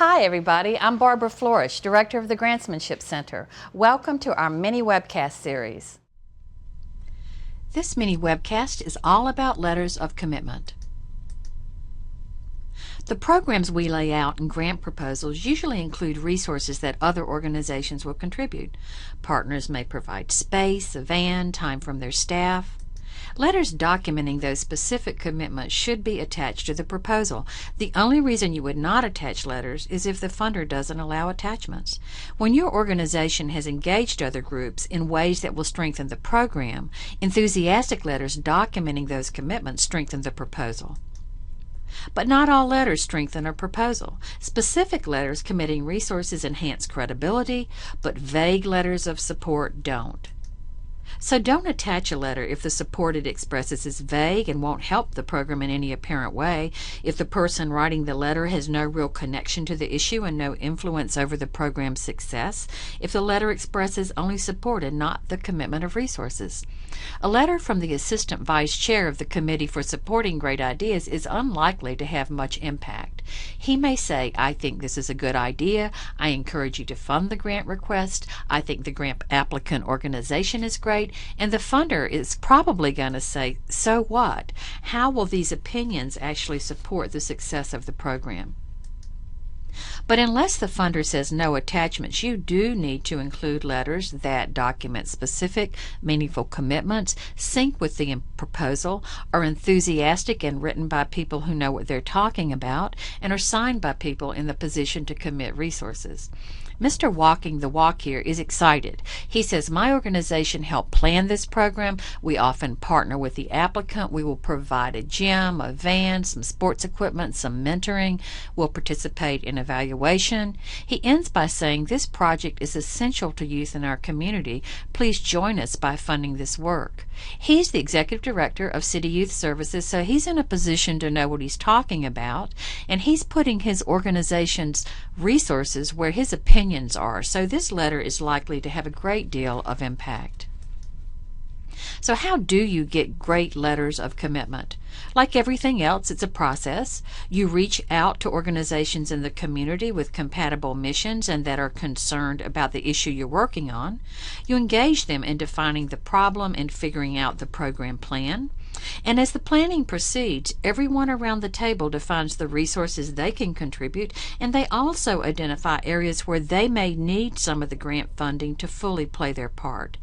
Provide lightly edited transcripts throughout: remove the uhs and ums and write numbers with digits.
Hi everybody, I'm Barbara Floersch, Director of the Grantsmanship Center. Welcome to our mini webcast series. This mini webcast is all about letters of commitment. The programs we lay out in grant proposals usually include resources that other organizations will contribute. Partners may provide space, a van, time from their staff. Letters documenting those specific commitments should be attached to the proposal. The only reason you would not attach letters is if the funder doesn't allow attachments. When your organization has engaged other groups in ways that will strengthen the program, enthusiastic letters documenting those commitments strengthen the proposal. But not all letters strengthen a proposal. Specific letters committing resources enhance credibility, but vague letters of support don't. So don't attach a letter if the support it expresses is vague and won't help the program in any apparent way, if the person writing the letter has no real connection to the issue and no influence over the program's success, if the letter expresses only support and not the commitment of resources. A letter from the Assistant Vice Chair of the Committee for Supporting Great Ideas is unlikely to have much impact. He may say, "I think this is a good idea. I encourage you to fund the grant request. I think the grant applicant organization is great." And the funder is probably going to say, "So what? How will these opinions actually support the success of the program?" But unless the funder says no attachments, you do need to include letters that document specific, meaningful commitments, sync with the proposal, are enthusiastic and written by people who know what they're talking about, and are signed by people in the position to commit resources. Mr. Walking the Walk here is excited. He says, "My organization helped plan this program. We often partner with the applicant. We will provide a gym, a van, some sports equipment, some mentoring. We'll participate in evaluation." He ends by saying, "This project is essential to youth in our community. Please join us by funding this work." He's the Executive Director of City Youth Services, so he's in a position to know what he's talking about, and he's putting his organization's resources where his opinions are, so this letter is likely to have a great deal of impact. So how do you get great letters of commitment? Like everything else, it's a process. You reach out to organizations in the community with compatible missions and that are concerned about the issue you're working on. You engage them in defining the problem and figuring out the program plan. And as the planning proceeds, everyone around the table defines the resources they can contribute, and they also identify areas where they may need some of the grant funding to fully play their part.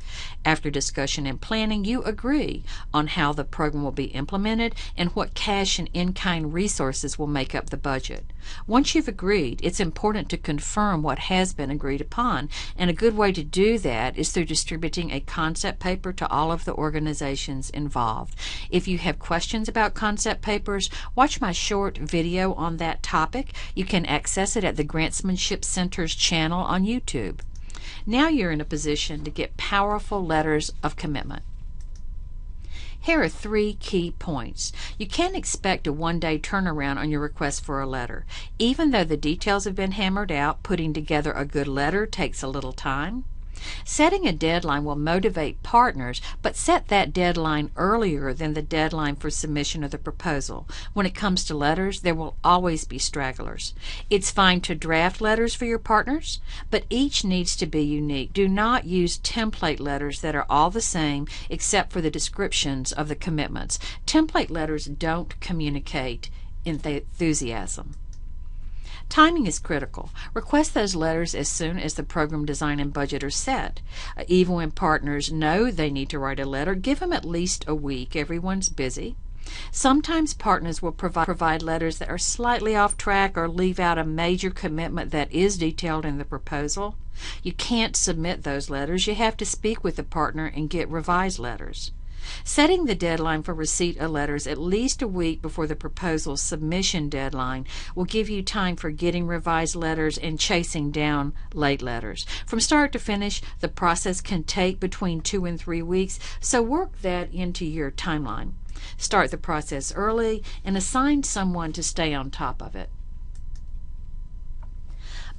After discussion and planning, you agree on how the program will be implemented and what cash and in-kind resources will make up the budget. Once you've agreed, it's important to confirm what has been agreed upon, and a good way to do that is through distributing a concept paper to all of the organizations involved. If you have questions about concept papers, watch my short video on that topic. You can access it at the Grantsmanship Center's channel on YouTube. Now you're in a position to get powerful letters of commitment. Here are 3 key points. You can't expect a one-day turnaround on your request for a letter. Even though the details have been hammered out, putting together a good letter takes a little time. Setting a deadline will motivate partners, but set that deadline earlier than the deadline for submission of the proposal. When it comes to letters, there will always be stragglers. It's fine to draft letters for your partners, but each needs to be unique. Do not use template letters that are all the same except for the descriptions of the commitments. Template letters don't communicate enthusiasm. Timing is critical. Request those letters as soon as the program design and budget are set. Even when partners know they need to write a letter, give them at least a week. Everyone's busy. Sometimes partners will provide letters that are slightly off track or leave out a major commitment that is detailed in the proposal. You can't submit those letters. You have to speak with the partner and get revised letters. Setting the deadline for receipt of letters at least a week before the proposal submission deadline will give you time for getting revised letters and chasing down late letters. From start to finish, the process can take between 2 and 3 weeks, so work that into your timeline. Start the process early and assign someone to stay on top of it.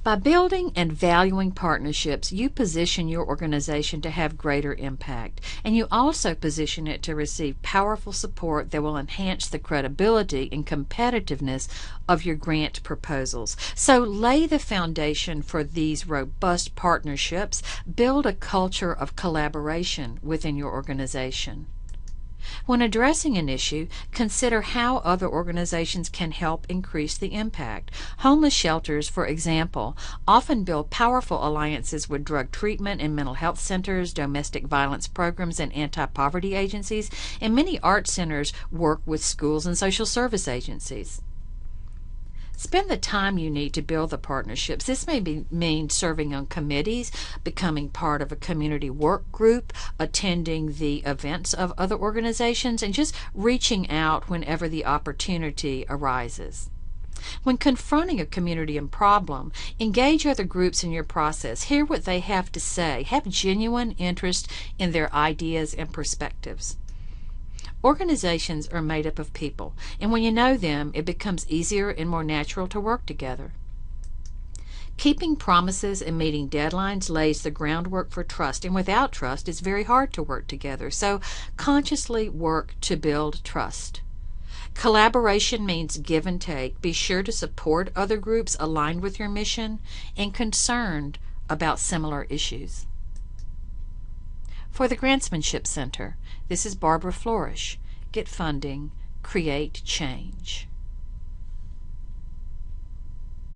By building and valuing partnerships, you position your organization to have greater impact, and you also position it to receive powerful support that will enhance the credibility and competitiveness of your grant proposals. So lay the foundation for these robust partnerships. Build a culture of collaboration within your organization. When addressing an issue, consider how other organizations can help increase the impact. Homeless shelters, for example, often build powerful alliances with drug treatment and mental health centers, domestic violence programs, and anti-poverty agencies, and many art centers work with schools and social service agencies. Spend the time you need to build the partnerships. This may mean serving on committees, becoming part of a community work group, attending the events of other organizations, and just reaching out whenever the opportunity arises. When confronting a community and problem, engage other groups in your process. Hear what they have to say. Have genuine interest in their ideas and perspectives. Organizations are made up of people, and when you know them, it becomes easier and more natural to work together. Keeping promises and meeting deadlines lays the groundwork for trust, and without trust, it's very hard to work together. So consciously work to build trust. Collaboration means give and take. Be sure to support other groups aligned with your mission and concerned about similar issues. For the Grantsmanship Center, this is Barbara Floersch. Get funding, create change.